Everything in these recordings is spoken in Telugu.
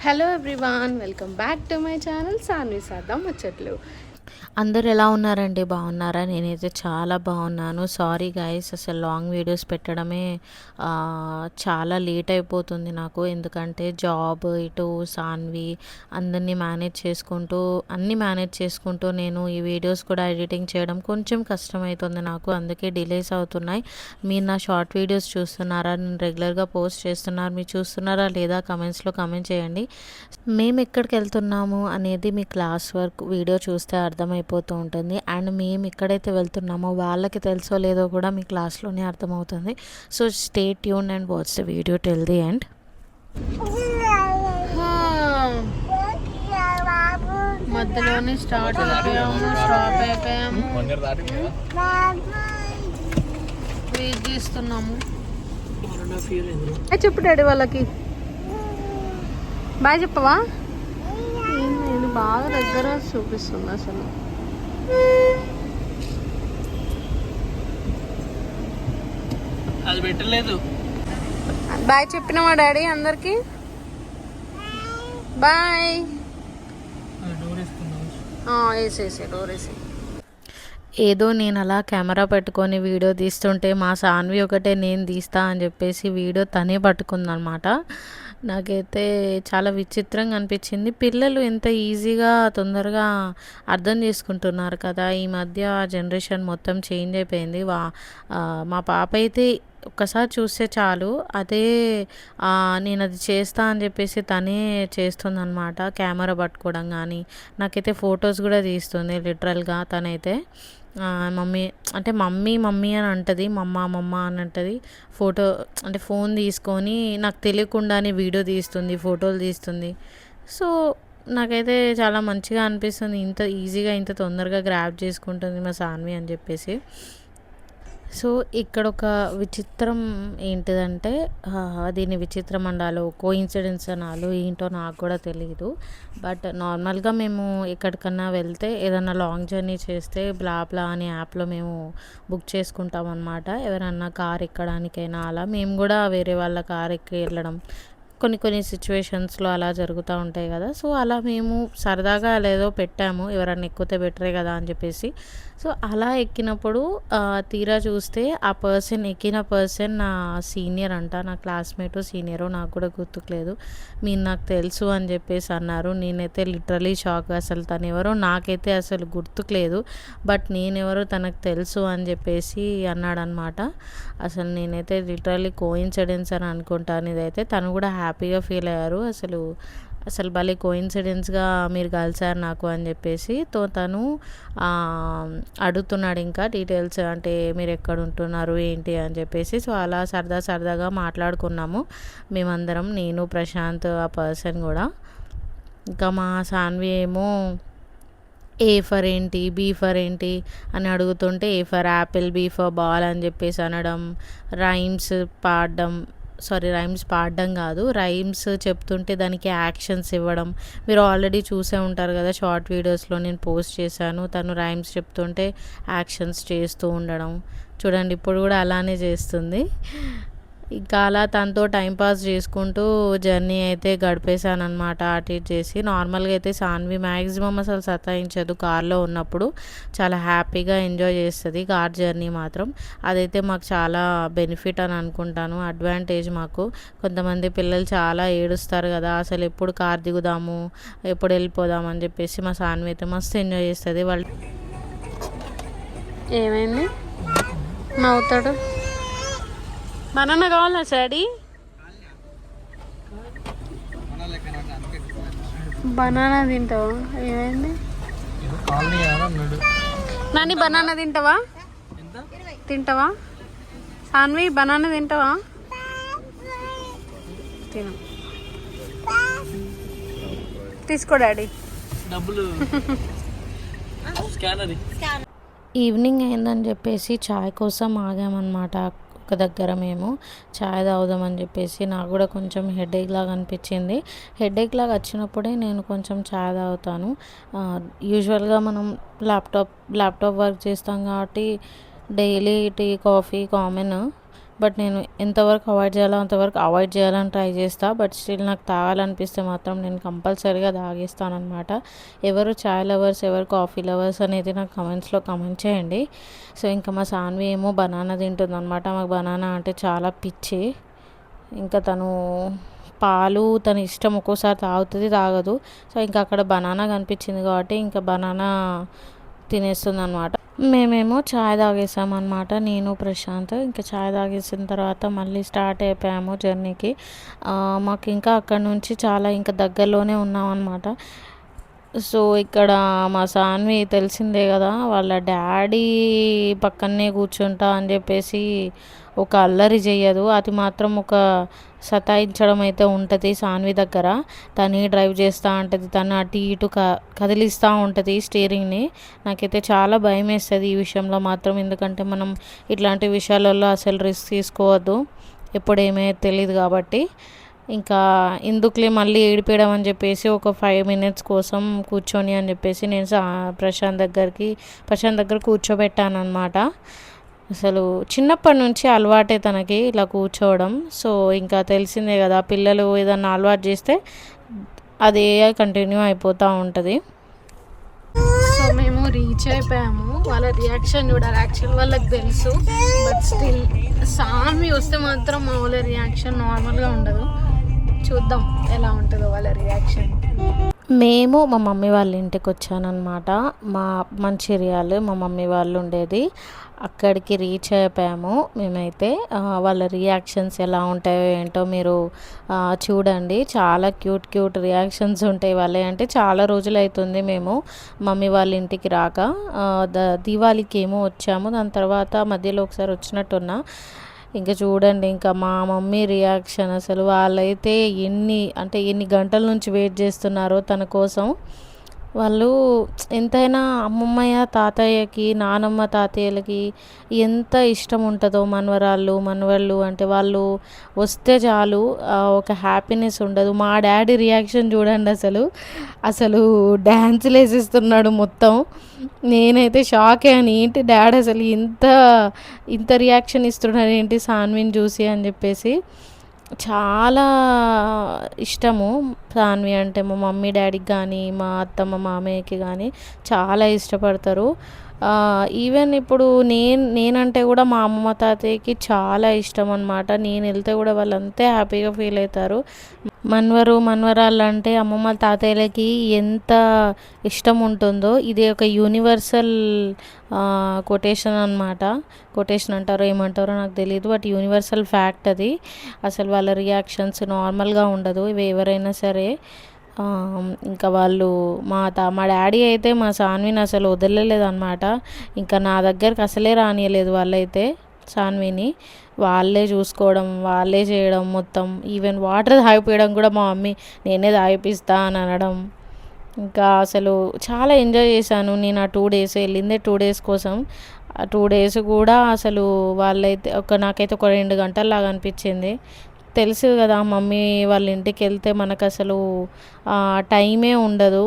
Hello everyone, welcome back to my channel Saanvi సాదా ముచ్చట్లు. అందరూ ఎలా ఉన్నారండి? బాగున్నారా? నేనైతే చాలా బాగున్నాను. సారీ గైస్, అసలు లాంగ్ వీడియోస్ పెట్టడమే చాలా లేట్ అయిపోతుంది నాకు. ఎందుకంటే జాబ్, ఇటు సాన్వి అందరినీ మేనేజ్ చేసుకుంటూ నేను ఈ వీడియోస్ కూడా ఎడిటింగ్ చేయడం కొంచెం కష్టమవుతుంది నాకు. అందుకే డిలేస్ అవుతున్నాయి. మీరు నా షార్ట్ వీడియోస్ చూస్తున్నారా? నేను రెగ్యులర్గా పోస్ట్ చేస్తున్నారు, మీరు చూస్తున్నారా లేదా కమెంట్స్లో కమెంట్ చేయండి. మేము ఎక్కడికి వెళ్తున్నాము అనేది మీ క్లాస్ వర్క్ వీడియో చూస్తే అర్థమైపోతూ ఉంటుంది. అండ్ మేము ఎక్కడైతే వెళ్తున్నామో వాళ్ళకి తెలుసో లేదో కూడా మీ క్లాస్లోనే అర్థమవుతుంది. So stay tune and watch the video till the end. మధ్యలోనే స్టార్ట్ అయిపోయాము, స్టాప్ అయిపోయాము, వెయిట్ చేస్తున్నాము. చెప్పు డాడీ వాళ్ళకి బాయ్ చెప్పవా? నేను బాగా దగ్గర చూపిస్తుంది అసలు. అది పెట్టలేదు. బాయ్ చెప్పినవా డాడీ అందరికి? బాయ్. వేసేసి డోర్ వేసి. ఏదో నేను అలా కెమెరా పెట్టుకొని వీడియో తీస్తుంటే మా సాన్వి ఒకటే నేను తీస్తా అని చెప్పేసి వీడియో తనే పట్టుకుందనమాట. నాకైతే చాలా విచిత్రంగా అనిపించింది. పిల్లలు ఎంత ఈజీగా తొందరగా అర్థం చేసుకుంటున్నారు కదా. ఈ మధ్య జనరేషన్ మొత్తం చేంజ్ అయిపోయింది. మా పాప అయితే ఒక్కసారి చూస్తే చాలు అదే నేను అది చేస్తా అని చెప్పేసి తనే చేస్తుందన్నమాట. కెమెరా పట్టుకోవడం కానీ, నాకైతే ఫొటోస్ కూడా తీస్తుంది లిటరల్గా తనైతే. మమ్మీ అంటే మమ్మీ మమ్మీ అని అంటది, మమ్మ అని అంటది. ఫోటో అంటే ఫోన్ తీసుకొని నాకు తెలియకుండానే వీడియో తీస్తుంది, ఫోటోలు తీస్తుంది. సో నాకైతే చాలా మంచిగా అనిపిస్తుంది. ఇంత ఈజీగా ఇంత తొందరగా గ్రాప్ చేసుకుంటుంది మా సాన్వి అని చెప్పేసి. సో ఇక్కడ ఒక విచిత్రం ఏంటిదంటే, దీన్ని విచిత్రం అనాలో కోఇన్సిడెన్స్ అనాలో ఏంటో నాకు కూడా తెలియదు. బట్ నార్మల్గా మేము ఎక్కడికన్నా వెళ్తే ఏదైనా లాంగ్ జర్నీ చేస్తే బ్లాబ్లా అనే యాప్లో మేము బుక్ చేసుకుంటాం అనమాట. ఎవరన్నా కార్ ఎక్కడానికైనా అలా మేము కూడా వేరే వాళ్ళ కార్ ఎక్కి వెళ్ళడం కొన్ని సిచ్యువేషన్స్లో అలా జరుగుతూ ఉంటాయి కదా. సో అలా మేము సరదాగా లేదో పెట్టాము, ఎవరన్నా ఎక్కితే బెటరే కదా అని చెప్పేసి. సో అలా ఎక్కినప్పుడు తీరా చూస్తే ఆ ఎక్కిన పర్సన్ నా సీనియర్ అంట, నా క్లాస్మేటో సీనియరో నాకు కూడా గుర్తుకులేదు. మీరు నాకు తెలుసు అని చెప్పేసి అన్నారు. నేనైతే లిటరలీ షాక్. అసలు తను ఎవరో నాకైతే అసలు గుర్తుకులేదు, బట్ నేనెవరో తనకు తెలుసు అని చెప్పేసి అన్నాడనమాట. అసలు నేనైతే లిటరలీ కోఇన్సిడెన్స్ అని అనుకుంటాను ఇదైతే. తను కూడా హ్యాపీగా ఫీల్ అయ్యారు. అసలు భలే కోఇన్సిడెన్స్గా మీరు కలిసారు నాకు అని చెప్పేసి. తను అడుగుతున్నాడు ఇంకా డీటెయిల్స్, అంటే మీరు ఎక్కడ ఉంటున్నారు ఏంటి అని చెప్పేసి. సో అలా సరదాగా మాట్లాడుకున్నాము మేమందరం, నేను, ప్రశాంత్, ఆ పర్సన్ కూడా. ఇంకా మా సాన్వి ఏమో ఏ ఫర్ ఏంటి, బీ ఫర్ ఏంటి అని అడుగుతుంటే A for apple, B for ball అని చెప్పేసి అనడం, రైమ్స్ పాడడం కాదు, రైమ్స్ చెప్తుంటే దానికి యాక్షన్స్ ఇవ్వడం. మీరు ఆల్రెడీ చూసే ఉంటారు కదా, షార్ట్ వీడియోస్లో నేను పోస్ట్ చేశాను. తను రైమ్స్ చెప్తుంటే యాక్షన్స్ చేస్తూ ఉండడం చూడండి, ఇప్పుడు కూడా అలానే చేస్తుంది. ఇంకా అలా తనతో టైంపాస్ చేసుకుంటూ జర్నీ అయితే గడిపేశాను అనమాట. అటు ఇటు చేసి. నార్మల్గా అయితే సాన్వి మ్యాక్సిమం అసలు సతాయించదు కార్లో ఉన్నప్పుడు, చాలా హ్యాపీగా ఎంజాయ్ చేస్తుంది కార్ జర్నీ మాత్రం. అదైతే మాకు చాలా బెనిఫిట్ అని అనుకుంటాను, అడ్వాంటేజ్ మాకు. కొంతమంది పిల్లలు చాలా ఏడుస్తారు కదా, అసలు ఎప్పుడు కార్ దిగుదాము, ఎప్పుడు వెళ్ళిపోదాము అని చెప్పేసి. మా సాన్వి అయితే మస్తు ఎంజాయ్ చేస్తుంది. వాళ్ళు ఏమైంది నవ్వుతాడు? బనానా కావాలా డాడీ? బనానా తింటావా? ఏమైంది నాని? బనానా తింటావా సాన్వి? బనానా తింటావా? తిను. తీసుకో డాడీ. ఈవినింగ్ అయిందని చెప్పేసి చాయ్ కోసం ఆగామన్నమాట. ఒక దగ్గర మేము చాయ్ తాగుదామని చెప్పేసి. నాకు కూడా కొంచెం హెడేక్ లాగా అనిపించింది. హెడేక్ లాగా వచ్చినప్పుడే నేను కొంచెం చాయ్ తాగుతాను. యూజువల్గా మనం ల్యాప్టాప్ వర్క్ చేస్తాం కాబట్టి daily tea coffee common. But నేను ఎంతవరకు అవాయిడ్ చేయాలో అంతవరకు అవాయిడ్ చేయాలని ట్రై చేస్తాను. బట్ స్టిల్ నాకు తాగాలనిపిస్తే మాత్రం నేను కంపల్సరీగా తాగేస్తానమాట. ఎవరు చాయ్ లవర్స్, ఎవరు కాఫీ లవర్స్ అనేది నాకు కమెంట్స్లో కమెంట్ చేయండి. సో ఇంకా మా సాన్వి ఏమో బనానా తింటుందన్నమాట. మాకు బనానా అంటే చాలా పిచ్చి. ఇంకా తను పాలు తన ఇష్టం, ఒక్కోసారి తాగుతుంది, తాగదు. సో ఇంకా అక్కడ బనానా కనిపించింది కాబట్టి ఇంకా బనానా తినేస్తుంది అనమాట. మేమేమో చాయ్ తాగేసామన్నమాట, నేను ప్రశాంత్. ఇంకా చాయ్ తాగేసిన తర్వాత మళ్ళీ స్టార్ట్ అయిపోయాము జర్నీకి. మాకు ఇంకా అక్కడ నుంచి చాలా ఇంకా దగ్గరలోనే ఉన్నామన్నమాట. సో ఇక్కడ మా సాన్వి తెలిసిందే కదా, వాళ్ళ డాడీ పక్కనే కూర్చుంటా అని చెప్పేసి ఒక అల్లరి చెయ్యదు. అది మాత్రం ఒక సతాయించడం అయితే ఉంటుంది సాన్వి దగ్గర. తను డ్రైవ్ చేస్తూ ఉంటుంది, తను అటు ఇటు కదిలిస్తూ ఉంటుంది స్టీరింగ్ని. నాకైతే చాలా భయం వేస్తుంది ఈ విషయంలో మాత్రం, ఎందుకంటే మనం ఇట్లాంటి విషయాలలో అసలు రిస్క్ తీసుకోవద్దు, ఎప్పుడు ఏమైతే తెలియదు కాబట్టి. ఇంకా ఎందుకులే మళ్ళీ ఏడిపేయడం అని చెప్పేసి ఒక 5 minutes కోసం కూర్చొని అని చెప్పేసి నేను ప్రశాంత్ దగ్గర కూర్చోబెట్టాను అనమాట. అసలు చిన్నప్పటి నుంచి అలవాటే తనకి ఇలా కూర్చోవడం. సో ఇంకా తెలిసిందే కదా, పిల్లలు ఏదన్నా అలవాటు చేస్తే అదే కంటిన్యూ అయిపోతూ ఉంటుంది. సో మేము రీచ్ అయిపోయాము. వాళ్ళ రియాక్షన్ చూడాలి, యాక్చువల్ వాళ్ళకి తెలుసు, బట్ స్టిల్ సాన్వి వస్తే మాత్రం మా వాళ్ళ రియాక్షన్ నార్మల్గా ఉండదు. చూద్దాం ఎలా ఉంటుందో వాళ్ళ రియాక్షన్. మేము మా మమ్మీ వాళ్ళ ఇంటికి వచ్చానమాట. మంచిర్యాల మా మమ్మీ వాళ్ళు ఉండేది, అక్కడికి రీచ్ అయిపోయాము మేమైతే. వాళ్ళ రియాక్షన్స్ ఎలా ఉంటాయో ఏంటో మీరు చూడండి. చాలా క్యూట్ రియాక్షన్స్ ఉంటాయి వాళ్ళే. అంటే చాలా రోజులు అవుతుంది మేము మమ్మీ వాళ్ళ ఇంటికి రాక. దీవాళికి ఏమో వచ్చాము, దాని తర్వాత మధ్యలో ఒకసారి వచ్చినట్టున్నా. ఇంకా చూడండి ఇంకా మా మమ్మీ రియాక్షన్, అసలు వాళ్ళైతే ఎన్ని గంటల నుంచి వెయిట్ చేస్తున్నారో తన కోసం. వాళ్ళు ఎంతైనా అమ్మమ్మయ్య తాతయ్యకి, నానమ్మ తాతయ్యలకి ఎంత ఇష్టం ఉంటుందో మనవళ్ళు అంటే వాళ్ళు వస్తే చాలు ఒక హ్యాపీనెస్ ఉండదు. మా డాడీ రియాక్షన్ చూడండి, అసలు డ్యాన్సులు వేసిస్తున్నాడు మొత్తం. నేనైతే షాక్ అయ్యాను, ఏంటి డాడీ అసలు ఇంత రియాక్షన్ ఇస్తున్నాడు ఏంటి సాన్విని చూసి అని చెప్పేసి. చాలా ఇష్టము సాన్వి అంటే మా మమ్మీ డాడీకి కానీ, మా అత్తమ్మ మామయ్యకి కానీ చాలా ఇష్టపడతారు. ఈవెన్ ఇప్పుడు నేనంటే కూడా మా అమ్మమ్మ తాతయ్యకి చాలా ఇష్టం అనమాట. నేను వెళ్తే కూడా వాళ్ళు అంతే హ్యాపీగా ఫీల్ అవుతారు. మనవరాళ్ళు అంటే అమ్మమ్మ తాతయ్యలకి ఎంత ఇష్టం ఉంటుందో, ఇది ఒక యూనివర్సల్ కొటేషన్ అనమాట. కొటేషన్ అంటారో ఏమంటారో నాకు తెలియదు, బట్ యూనివర్సల్ ఫ్యాక్ట్ అది. అసలు వాళ్ళ రియాక్షన్స్ నార్మల్గా ఉండదు, ఇవి ఎవరైనా సరే. ఇంకా వాళ్ళు మా డాడీ అయితే మా సాన్విని అసలు వదలలేదు అనమాట. ఇంకా నా దగ్గరికి అసలే రానియలేదు వాళ్ళైతే సాన్విని. వాళ్ళే చూసుకోవడం, వాళ్ళే చేయడం మొత్తం. ఈవెన్ వాటర్ తాగిపోయడం కూడా మా మమ్మీ నేనే తాగిపిస్తా అని అనడం. ఇంకా అసలు చాలా ఎంజాయ్ చేశాను నేను. ఆ 2 days వెళ్ళిందే 2 days కోసం. ఆ 2 days కూడా అసలు వాళ్ళైతే నాకైతే ఒక 2 గంటల్లాగా అనిపించింది. తెలుసు కదా, మమ్మీ వాళ్ళ ఇంటికి వెళ్తే మనకు అసలు టైమే ఉండదు,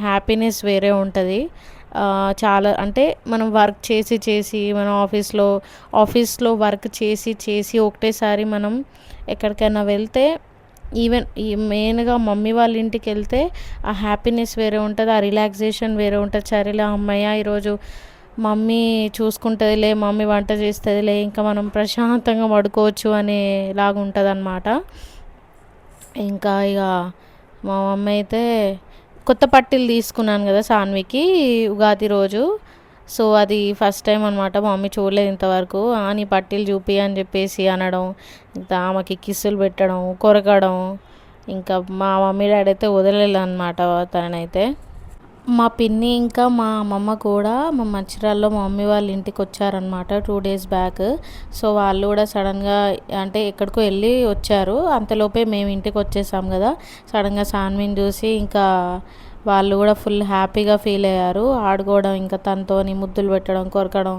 హ్యాపీనెస్ వేరే ఉంటుంది. చాలా అంటే మనం వర్క్ చేసి మనం ఆఫీస్లో వర్క్ చేసి ఒకటేసారి మనం ఎక్కడికైనా వెళ్తే, ఈవెన్ మెయిన్గా మమ్మీ వాళ్ళ ఇంటికి వెళ్తే ఆ హ్యాపీనెస్ వేరే ఉంటుంది, ఆ రిలాక్సేషన్ వేరే ఉంటుంది. సరేలే అమ్మయ్య ఈరోజు మమ్మీ చూసుకుంటుందిలే, మమ్మీ వంట చేస్తుందిలే, ఇంకా మనం ప్రశాంతంగా పడుకోవచ్చు అనేలాగా ఉంటుంది అన్నమాట. ఇంకా ఇక మా మమ్మీ అయితే కొత్త పట్టీలు తీసుకున్నాను కదా సాన్వికి ఉగాది రోజు. సో అది ఫస్ట్ టైం అనమాట, మా మమ్మీ చూడలేదు ఇంతవరకు. నీ పట్టీలు చూపి అని చెప్పేసి అనడం, ఇంకా ఆమెకి కిస్సులు పెట్టడం, కొరకడం. ఇంకా మా మమ్మీ డాడీ అయితే వదలలేదు అనమాట తననైతే. మా పిన్ని ఇంకా మా అమ్మమ్మ కూడా మా మంచిర్యాలలో మా మమ్మీ వాళ్ళ ఇంటికి వచ్చారనమాట 2 days బ్యాక్. సో వాళ్ళు కూడా సడన్గా అంటే ఎక్కడికో వెళ్ళి వచ్చారు, అంతలోపే మేము ఇంటికి వచ్చేసాం కదా. సడన్గా సాన్విని చూసి ఇంకా వాళ్ళు కూడా ఫుల్ హ్యాపీగా ఫీల్ అయ్యారు. ఆడుకోవడం, ఇంకా తనతోని ముద్దులు పెట్టడం, కొరకడం,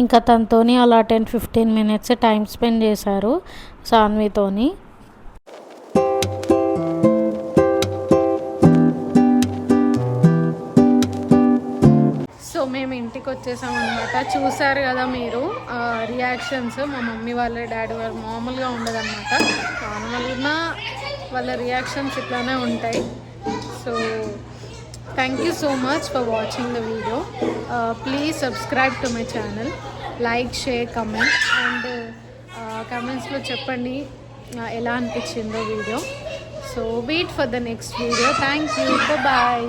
ఇంకా తనతోని అలా 10-15 minutes టైం స్పెండ్ చేశారు సాన్వితోని. సో మేము ఇంటికి వచ్చేసాం అనమాట. చూసారు కదా మీరు రియాక్షన్స్. మా మమ్మీ వాళ్ళ డాడీ వాళ్ళు మామూలుగా ఉండదన్నమాట. నార్మల్గా వాళ్ళ రియాక్షన్స్ ఇట్లానే ఉంటాయి. So thank you so much for watching the video. Please subscribe to my channel, like, share, comment and కమెంట్స్లో చెప్పండి ఎలా అనిపించిందో video. So wait for the next video. Thank you, bye.